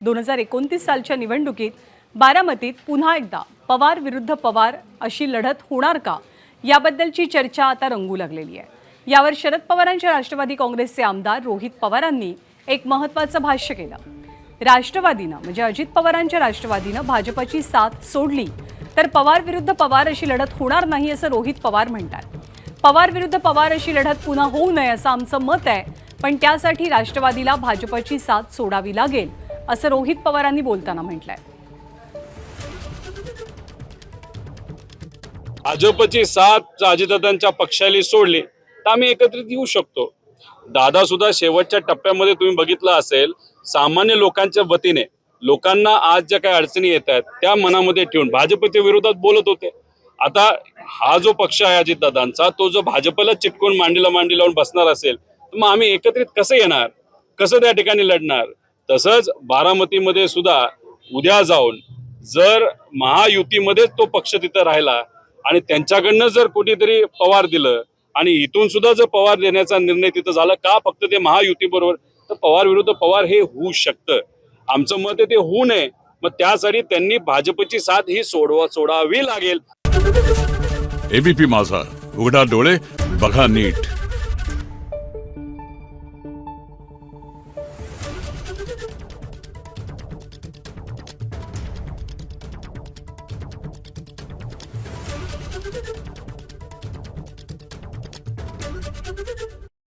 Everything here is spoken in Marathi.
2029 सालच्या निवडणुकीत बारामतीत पुन्हा एकदा पवार विरुद्ध पवार अशी लढत होणार का याबद्दलची चर्चा आता रंगू लागलेली आहे। यावर शरद पवारांच्या राष्ट्रवादी काँग्रेसचे आमदार रोहित पवारांनी एक महत्त्वाचं भाष्य केलं। राष्ट्रवादीनं म्हणजे अजित पवारांच्या राष्ट्रवादीनं भाजपची साथ सोडली तर पवार विरुद्ध पवार अशी लढत होणार नाही असं रोहित पवार म्हणतात। पवार विरुद्ध पवार अशी लढत पुन्हा होऊ नये असं आमचं मत आहे, पण त्यासाठी राष्ट्रवादीला भाजपची साथ सोडावी लागेल असं रोहित पवारांनी बोलताना म्हटलंय। भाजपची साथ अजितदादांच्या पक्षाला सोडली तर आम्ही एकत्रित येऊ शकतो। दादा सुद्धा शेवटच्या टप्प्यामध्ये तुम्ही बघितलं असेल, सामान्य लोकांच्या वतीने लोकांना आज ज्या काही अडचणी येत आहेत त्या मनामध्ये ठेवून भाजपच्या विरोधात बोलत होते। आता हा जो पक्ष आहे अजितदादांचा, तो जो भाजपला चिटकून मांडीला मांडी लावून बसणार असेल तर मग आम्ही एकत्रित कसं येणार, कसं त्या ठिकाणी लढणार। तसंच बारामतीमध्ये सुद्धा उद्या जाऊन जर महायुतीमध्ये तो पक्ष तिथं राहिला आणि त्यांच्याकडनं जर कुठेतरी पवार दिलं आणि इथून सुद्धा जर पवार देण्याचा निर्णय तिथं झाला का फक्त ते महायुती बरोबर, तर पवार विरुद्ध पवार हे होऊ शकतं। आमचं मत आहे ते होऊ नये, मग त्यासाठी त्यांनी भाजपची साथ ही सोडावी लागेल। एबीपी माझा, उघडा डोळे बघा नीट।